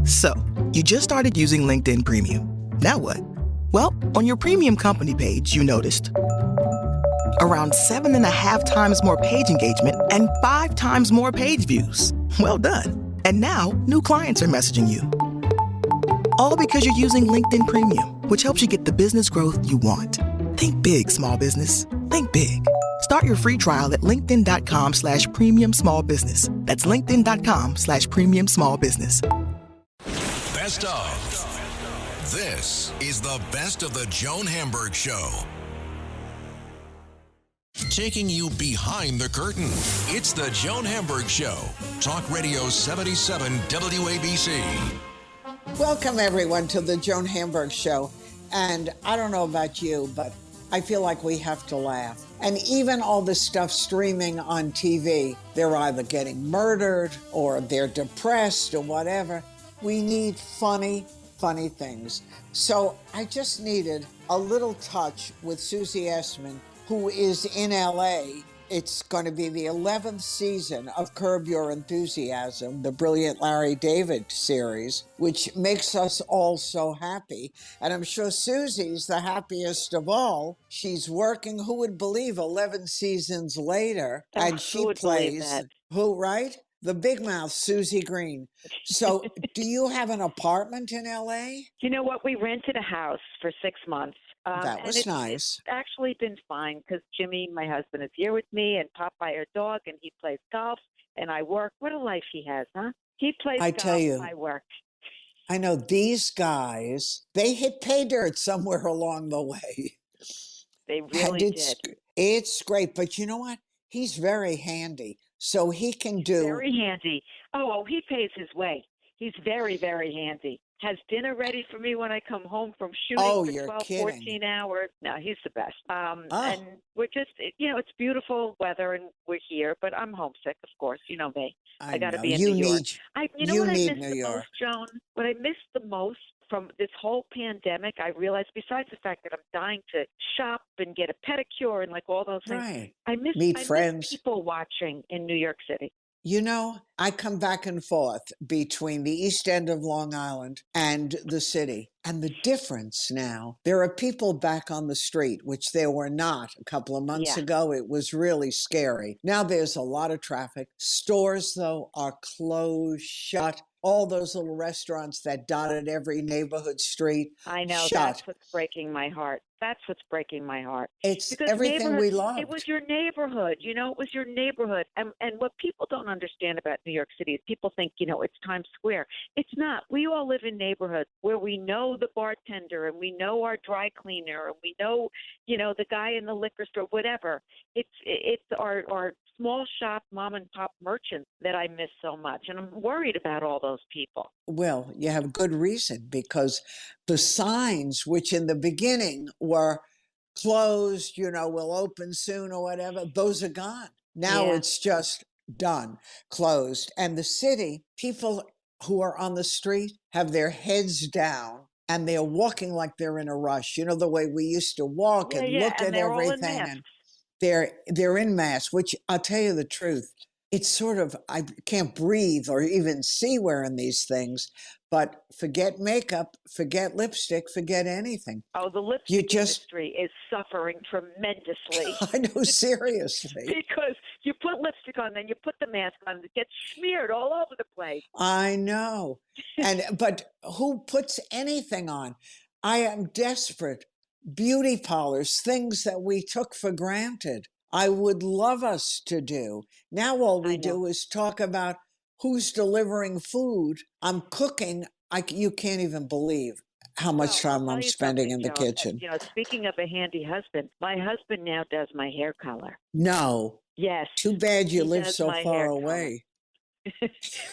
So, you just started using LinkedIn Premium. Now what? Well, on your premium company page, you noticed around 7.5 times more page engagement and 5 times more page views. Well done. And now, new clients are messaging you. All because you're using LinkedIn Premium, which helps you get the business growth you want. Think big, small business. Think big. Start your free trial at linkedin.com/premium small business. That's linkedin.com/premium small business. Best of. This is the Best of the Joan Hamburg Show. Taking you behind the curtain. It's the Joan Hamburg Show. Talk Radio 77 WABC. Welcome, everyone, to the Joan Hamburg Show. And I don't know about you, but I feel like we have to laugh. And even all the stuff streaming on TV, they're either getting murdered or they're depressed or whatever. We need funny things. So I just needed a little touch with Susie Essman, who is in LA. It's going to be the 11th season of Curb Your Enthusiasm, the brilliant Larry David series, which makes us all so happy. And I'm sure Susie's the happiest of all. She's working, who would believe, 11 seasons later, and she plays, who, right? The big mouth, Susie Green. So do you have an apartment in LA? You know what? We rented a house for 6 months. That was nice. It's actually been fine because Jimmy, my husband, is here with me, and Popeye, our dog, and he plays golf, and I work. What a life he has, huh? He plays golf, tell you, I work. I know these guys, they hit pay dirt somewhere along the way. They really did. It's great, but you know what? He's very handy, so he can do... Very handy. Oh, he pays his way. He's very, very handy. Has dinner ready for me when I come home from shooting for 12, 14 hours. No, he's the best. And we're just, it's beautiful weather and we're here, but I'm homesick, of course. You know me. I got to be in New York. You know what I miss the most, Joan? What I miss the most from this whole pandemic, I realized, besides the fact that I'm dying to shop and get a pedicure and like all those things, right. I miss people watching in New York City. You know, I come back and forth between the East End of Long Island and the city. And the difference now, there are people back on the street, which there were not a couple of months ago. It was really scary. Now there's a lot of traffic. Stores, though, are closed, shut. All those little restaurants that dotted every neighborhood street. I know, shut. That's what's breaking my heart. That's what's breaking my heart. It's because everything we loved. It was your neighborhood, it was your neighborhood. And what people don't understand about New York City is people think, it's Times Square. It's not. We all live in neighborhoods where we know the bartender and we know our dry cleaner and we know, the guy in the liquor store, whatever. It's our small shop mom and pop merchants that I miss so much. And I'm worried about all those people. Well, you have good reason, because the signs, which in the beginning were closed, will open soon or whatever, those are gone. Now it's just done, closed. And the city, people who are on the street have their heads down and they're walking like they're in a rush. The way we used to walk and look at everything. And they're in masks, which I'll tell you the truth. It's sort of, I can't breathe or even see wearing these things, but forget makeup, forget lipstick, forget anything. Oh, the lipstick industry is suffering tremendously. I know, seriously. Because you put lipstick on, then you put the mask on, it gets smeared all over the place. I know. But who puts anything on? I am desperate. Beauty parlors, things that we took for granted. I would love us to do. Now all we do is talk about who's delivering food. I'm cooking. You can't even believe how much time I'm spending in the kitchen. Speaking of a handy husband, my husband now does my hair color. No. Yes. Too bad you live so far away.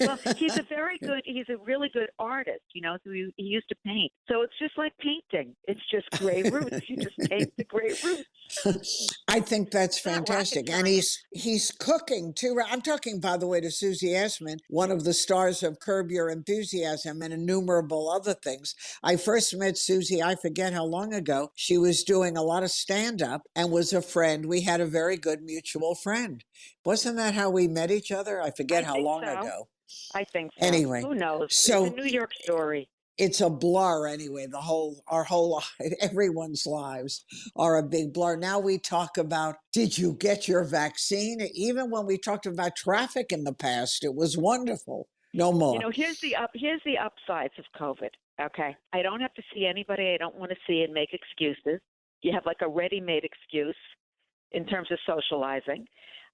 Well, he's a really good artist, so he used to paint. So it's just like painting. It's just gray roots. You just paint the gray roots. I think that's fantastic. And he's cooking too. I'm talking, by the way, to Susie Essman, one of the stars of Curb Your Enthusiasm and innumerable other things. I first met Susie, I forget how long ago. She was doing a lot of stand-up and was a friend. We had a very good mutual friend. Wasn't that how we met each other? I forget how long ago. I think so. Anyway, Who knows? It's a so New York story. it's a blur anyway. Our whole everyone's lives are a big blur. Now we talk about, did you get your vaccine? Even when we talked about traffic in the past, it was wonderful. No You more. know, here's the upsides of COVID. Okay, I don't have to see anybody I don't want to see and make excuses. You have like a ready-made excuse in terms of socializing.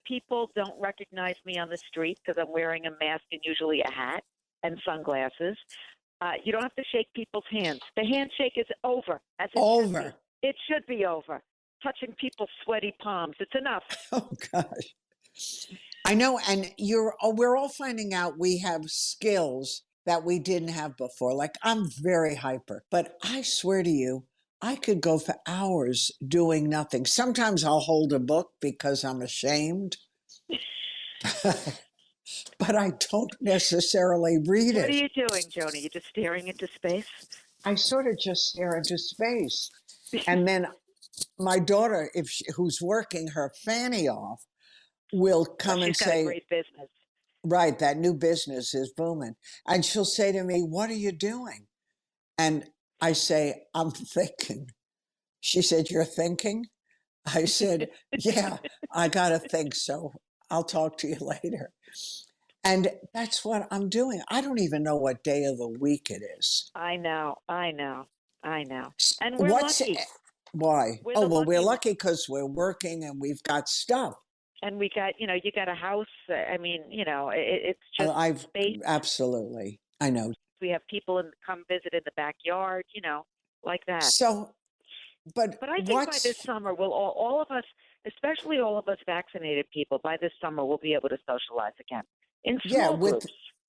People don't recognize me on the street because I'm wearing a mask and usually a hat and sunglasses. You don't have to shake people's hands. The handshake is over, as it should be. Over. It should be over. Touching people's sweaty palms. It's enough. Oh gosh. I know, and we're all finding out we have skills that we didn't have before. Like I'm very hyper, but I swear to you, I could go for hours doing nothing. Sometimes I'll hold a book because I'm ashamed, but I don't necessarily read What are it. you doing, Joni? You just staring into space? I sort of just stare into space. And then my daughter, who's working her fanny off, will come and She's got a say, great business. right, that new business is booming. And she'll say to me, what are you doing? And I say, I'm thinking. She said, you're thinking? I said, yeah, I got to think. So I'll talk to you later. And that's what I'm doing. I don't even know what day of the week it is. I know. And we're What's lucky. Why? We're Oh, the well, we're lucky lucky because we're working and we've got stuff. and we got, you got a house. I mean, it's just I've space. absolutely. I know. We have people come visit in the backyard, like that. So, but I think by this summer, we'll all of us, especially all of us vaccinated people, by this summer we'll be able to socialize again in small groups.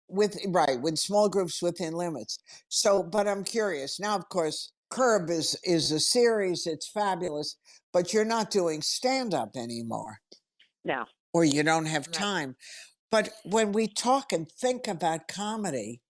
with small groups within limits. So, but I'm curious now. Of course, Curb is a series. It's fabulous, but you're not doing stand up anymore. No, or you don't have right. time. But when we talk and think about comedy,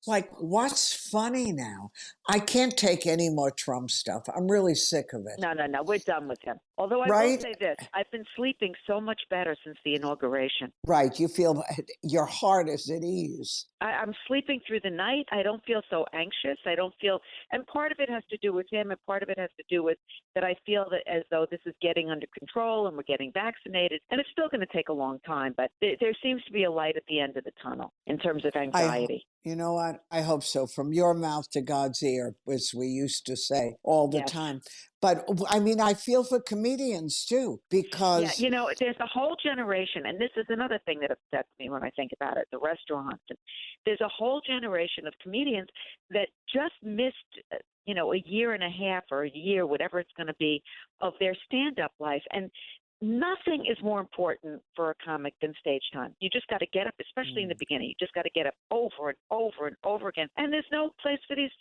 like, what's funny now? I can't take any more Trump stuff. I'm really sick of it. No. We're done with him. Although I will say this, I've been sleeping so much better since the inauguration. Right. You feel your heart is at ease. I'm sleeping through the night. I don't feel so anxious. I don't feel, and part of it has to do with him, and part of it has to do with that I feel that as though this is getting under control and we're getting vaccinated. And it's still going to take a long time, but there seems to be a light at the end of the tunnel in terms of anxiety. You know what? I hope so. From your mouth to God's ear, as we used to say all the time. But I mean, I feel for comedians too, because there's a whole generation, and this is another thing that upsets me when I think about it, the restaurants. There's a whole generation of comedians that just missed, a year and a half or a year, whatever it's going to be, of their stand-up life. And nothing is more important for a comic than stage time. You just got to get up, especially in the beginning. You just got to get up over and over and over again. And there's no place for these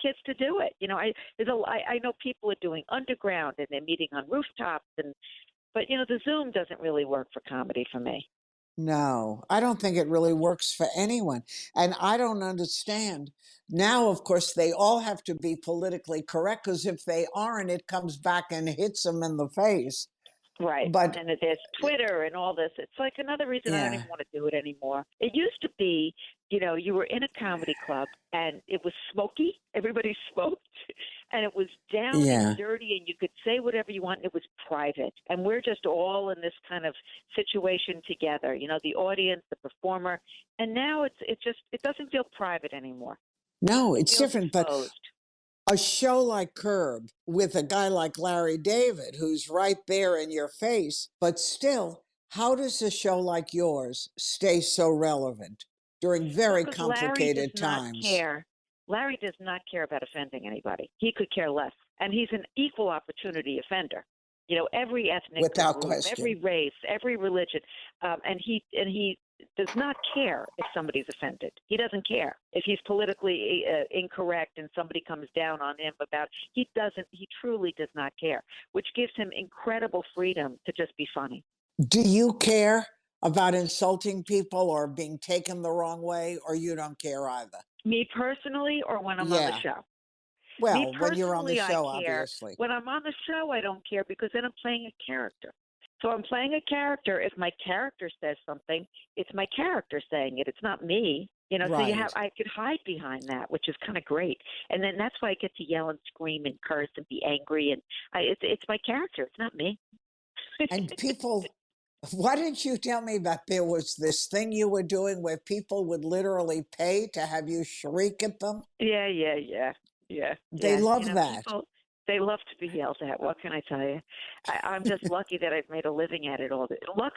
kids to do it. I know people are doing underground and they're meeting on rooftops, but the Zoom doesn't really work for comedy for me. No, I don't think it really works for anyone. And I don't understand. Now, of course, they all have to be politically correct, because if they aren't, it comes back and hits them in the face. Right. But and there's Twitter and all this. It's like another reason I don't even want to do it anymore. It used to be, you were in a comedy club and it was smoky. Everybody smoked and it was down and dirty and you could say whatever you want. It was private. And we're just all in this kind of situation together, the audience, the performer. And now it doesn't feel private anymore. No, it's different. Exposed. But a show like Curb with a guy like Larry David, who's right there in your face, but still, how does a show like yours stay so relevant during very complicated times? Larry does not care about offending anybody. He could care less. And he's an equal opportunity offender. Every ethnic group, every race, every religion. And he does not care if somebody's offended. He doesn't care if he's politically incorrect and somebody comes down on him about. He truly does not care, which gives him incredible freedom to just be funny. Do you care about insulting people or being taken the wrong way, or you don't care either? Me personally, or when I'm on the show? Well, when you're on the show, obviously. When I'm on the show, I don't care because then I'm playing a character. So I'm playing a character. If my character says something, it's my character saying it. It's not me. So I could hide behind that, which is kind of great. And then that's why I get to yell and scream and curse and be angry. And it's my character. It's not me. And people, why didn't you tell me about there was this thing you were doing where people would literally pay to have you shriek at them? Yeah. They love that. People, they love to be yelled at. What can I tell you? I'm just lucky that I've made a living at it all.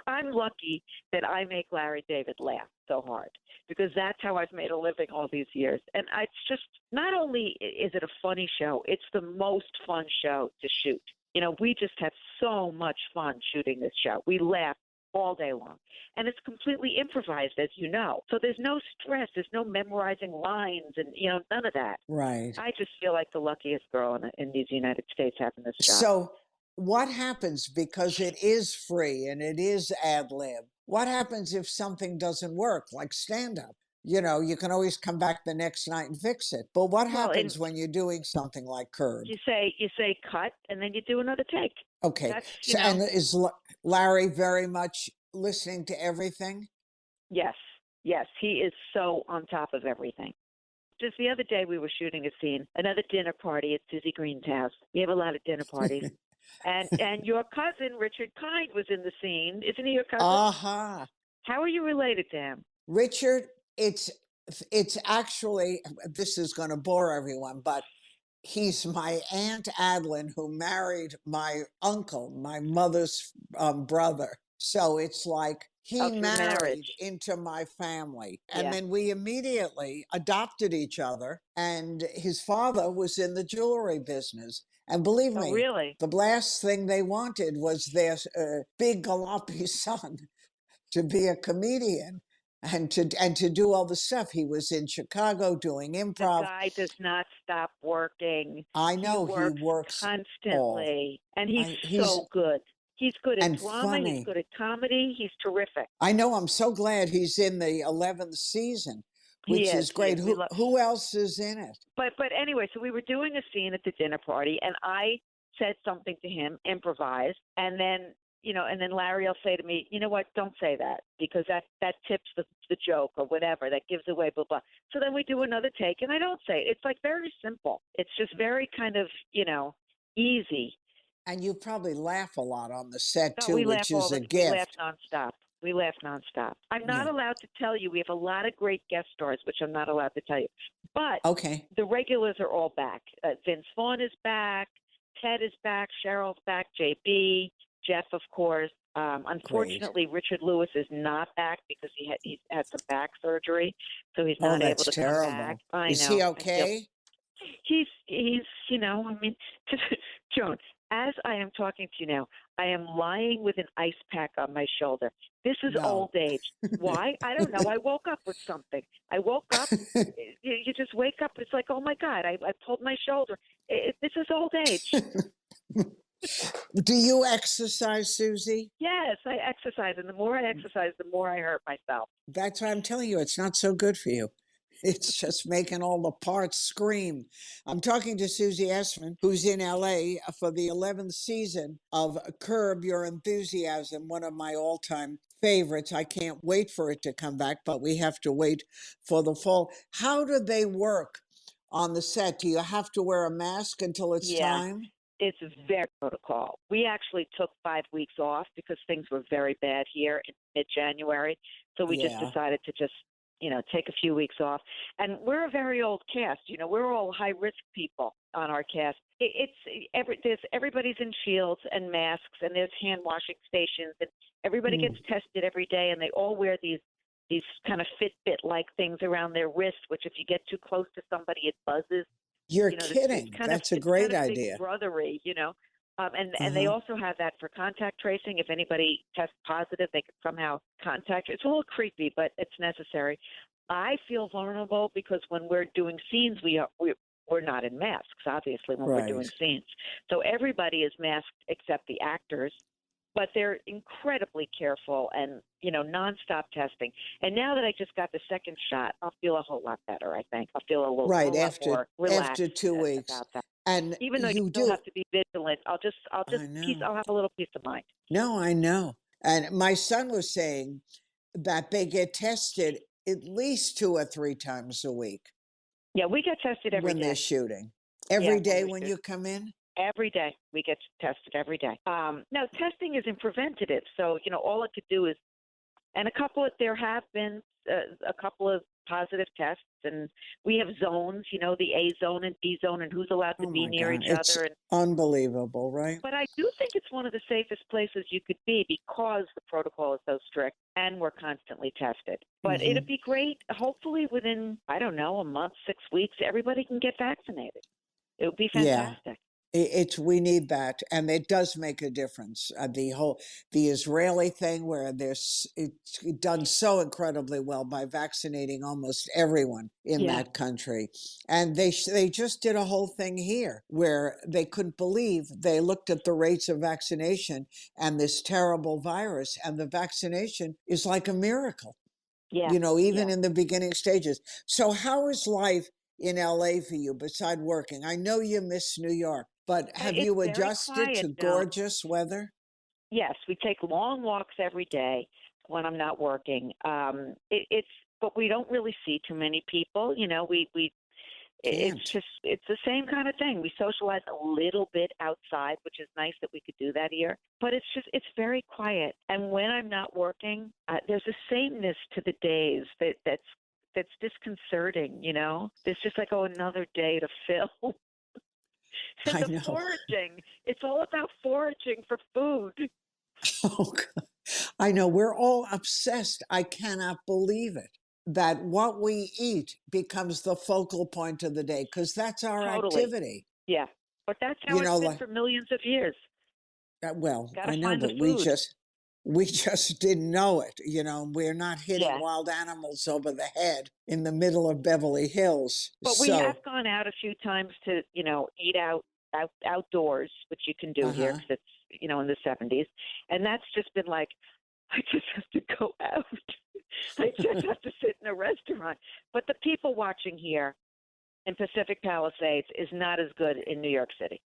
I'm lucky that I make Larry David laugh so hard because that's how I've made a living all these years. And it's just, not only is it a funny show, it's the most fun show to shoot. We just have so much fun shooting this show. We laugh all day long. And it's completely improvised, as you know. So there's no stress. There's no memorizing lines and, none of that. Right. I just feel like the luckiest girl in these United States having this job. So what happens, because it is free and it is ad lib, what happens if something doesn't work, like stand-up? You can always come back the next night and fix it. But what happens when you're doing something like Curb? You say cut, and then you do another take. Okay. And is Larry very much listening to everything? Yes. He is so on top of everything. Just the other day, we were shooting a scene, another dinner party at Susie Green's house. We have a lot of dinner parties. and your cousin, Richard Kind, was in the scene. Isn't he your cousin? Uh-huh. How are you related to him? Richard, it's actually, this is going to bore everyone, but he's my Aunt Adeline who married my uncle, my mother's brother. So it's like he married into my family. And then we immediately adopted each other. And his father was in the jewelry business. And believe me, really? The last thing they wanted was their big galoppy son to be a comedian. And to do all the stuff. He was in Chicago doing improv. The guy does not stop working. I know he works constantly, and he's so good. He's good at drama. Funny. He's good at comedy. He's terrific. I know. I'm so glad he's in the 11th season, which is great. Who else is in it? But anyway, so we were doing a scene at the dinner party, and I said something to him, improvised, and then Larry will say to me, you know what, don't say that because that tips the joke or whatever, that gives away, blah, blah. So then we do another take and I don't say it. It's like very simple. It's just very kind of, easy. And you probably laugh a lot on the set too, which is a gift. We laugh nonstop. I'm not allowed to tell you. We have a lot of great guest stars, which I'm not allowed to tell you. But the regulars are all back. Vince Vaughn is back. Ted is back. Cheryl's back. JB. Jeff, of course. Unfortunately, Richard Lewis is not back because he's had some back surgery, so he's not able to come back. Is he okay? He's Joan, as I am talking to you now, I am lying with an ice pack on my shoulder. This is old age. Why? I don't know. I woke up with something. I woke up. You just wake up. It's like, oh, my God, I pulled my shoulder. This is old age. Do you exercise, Susie? Yes, I exercise. And the more I exercise, the more I hurt myself. That's why I'm telling you, it's not so good for you. It's just making all the parts scream. I'm talking to Susie Essman, who's in LA for the 11th season of Curb Your Enthusiasm, one of my all-time favorites. I can't wait for it to come back, but we have to wait for the fall. How do they work on the set? Do you have to wear a mask until it's time? It's very protocol. We actually took 5 weeks off because things were very bad here in mid-January. So we just decided to take a few weeks off. And we're a very old cast. We're all high-risk people on our cast. Everybody's in shields and masks, and there's hand-washing stations, and everybody gets tested every day, and they all wear these kind of Fitbit-like things around their wrists, which if you get too close to somebody, it buzzes. You're kidding. That's a great idea. Brotherly, and they also have that for contact tracing. If anybody tests positive, they can somehow contact you. It's a little creepy, but it's necessary. I feel vulnerable because when we're doing scenes, we're not in masks, obviously, when we're doing scenes. So everybody is masked except the actors. But they're incredibly careful and, nonstop testing. And now that I just got the second shot, I'll feel a whole lot better, I think. I'll feel a little more relaxed after 2 weeks. About that. And even though you you still do. have to be vigilant, I'll have a little peace of mind. No, I know. And my son was saying that they get tested at least 2 or 3 times a week. Yeah, we get tested every when day. they're shooting. Every day when you come in? Every day we get tested every day. Now testing isn't preventative, so all it could do is, and there have been a couple of positive tests, and we have zones, the A zone and B zone, and who's allowed to be near each other. And unbelievable, right? But I do think it's one of the safest places you could be because the protocol is so strict and we're constantly tested. But it'd be great. Hopefully within, I don't know, a month, 6 weeks, everybody can get vaccinated. It would be fantastic. We need that, and it does make a difference. The Israeli thing, where it's done so incredibly well by vaccinating almost everyone in that country, and they just did a whole thing here where they couldn't believe. They looked at the rates of vaccination and this terrible virus, and the vaccination is like a miracle. Yeah, even in the beginning stages. So how is life in LA for you beside working? I know you miss New York, but have you adjusted to gorgeous weather? Yes, we take long walks every day when I'm not working. But we don't really see too many people. It's the same kind of thing. We socialize a little bit outside, which is nice that we could do that here. But it's very quiet. And when I'm not working, there's a sameness to the days that's disconcerting. There's just like, another day to fill. I the know. Foraging. It's all about foraging for food. Oh, God. I know. We're all obsessed. I cannot believe it. That what we eat becomes the focal point of the day because that's our activity. Yeah, but that's how it's been for millions of years. Well, Gotta I know, find the but food. we just didn't know it. We're not hitting wild animals over the head in the middle of Beverly Hills. But we have gone out a few times to, eat outdoors, which you can do here because it's, in the 70s. And that's just been like, I just have to go out. I just have to sit in a restaurant. But the people watching here in Pacific Palisades is not as good in New York City.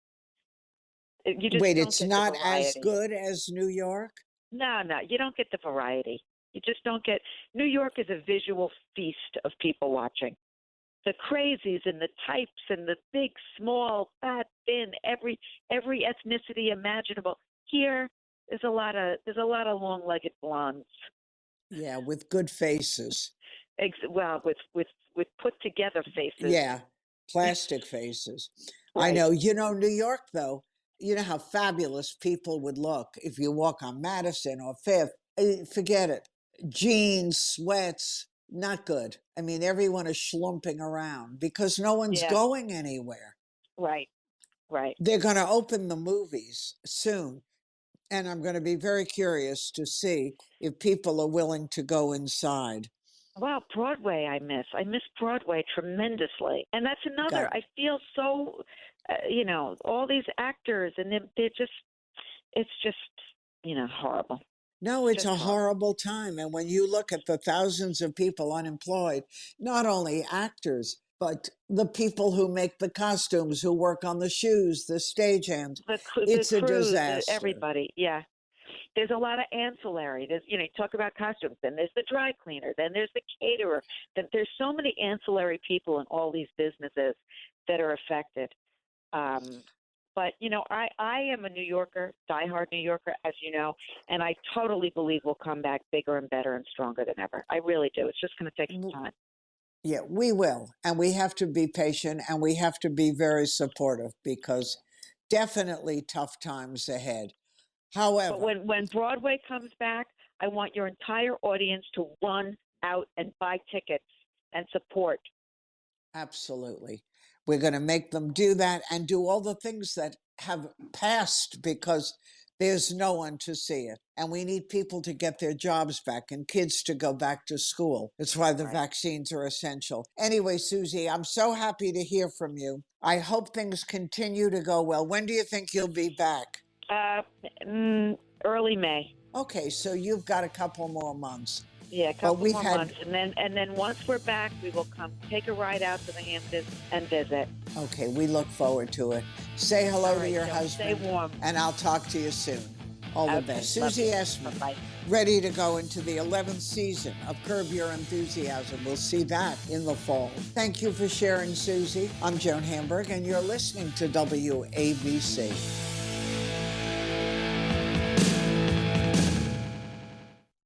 Wait, it's not as good as New York? No, you don't get the variety. You just don't get. New York is a visual feast of people watching. The crazies and the types and the big, small, fat, thin, every ethnicity imaginable. Here, there's a lot of long-legged blondes. Yeah, with good faces. Well, with put together faces. Yeah, plastic faces. Right. I know. New York, though, you know how fabulous people would look if you walk on Madison or Fifth. Forget it. Jeans, sweats, not good. I mean, everyone is schlumping around because no one's going anywhere. Right. They're going to open the movies soon. And I'm going to be very curious to see if people are willing to go inside. Well, Broadway I miss Broadway tremendously. And that's another, I feel so, all these actors, and it's just, horrible. No, it's a horrible time. And when you look at the thousands of people unemployed, not only actors, but the people who make the costumes, who work on the shoes, the stagehands, it's a disaster. Everybody, yeah. There's a lot of ancillary. There's, you talk about costumes. Then there's the dry cleaner. Then there's the caterer. Then there's so many ancillary people in all these businesses that are affected. But, I am a New Yorker, diehard New Yorker, as you know, and I totally believe we'll come back bigger and better and stronger than ever. I really do. It's just going to take some time. Yeah, we will. And we have to be patient and we have to be very supportive because definitely tough times ahead. However, but when Broadway comes back, I want your entire audience to run out and buy tickets and support. Absolutely. We're going to make them do that and do all the things that have passed because there's no one to see it. And we need people to get their jobs back and kids to go back to school. That's why the vaccines are essential. Anyway, Susie, I'm so happy to hear from you. I hope things continue to go well. When do you think you'll be back? Early May. Okay, so you've got a couple more months. Yeah, a couple more months, and then once we're back, we will come take a ride out to the Hamptons and visit. Okay, we look forward to it. Say hello to your husband. Stay warm. And I'll talk to you soon. All the best. Susie Essman, Bye-bye. ready to go into the 11th season of Curb Your Enthusiasm. We'll see that in the fall. Thank you for sharing, Susie. I'm Joan Hamburg, and you're listening to WABC.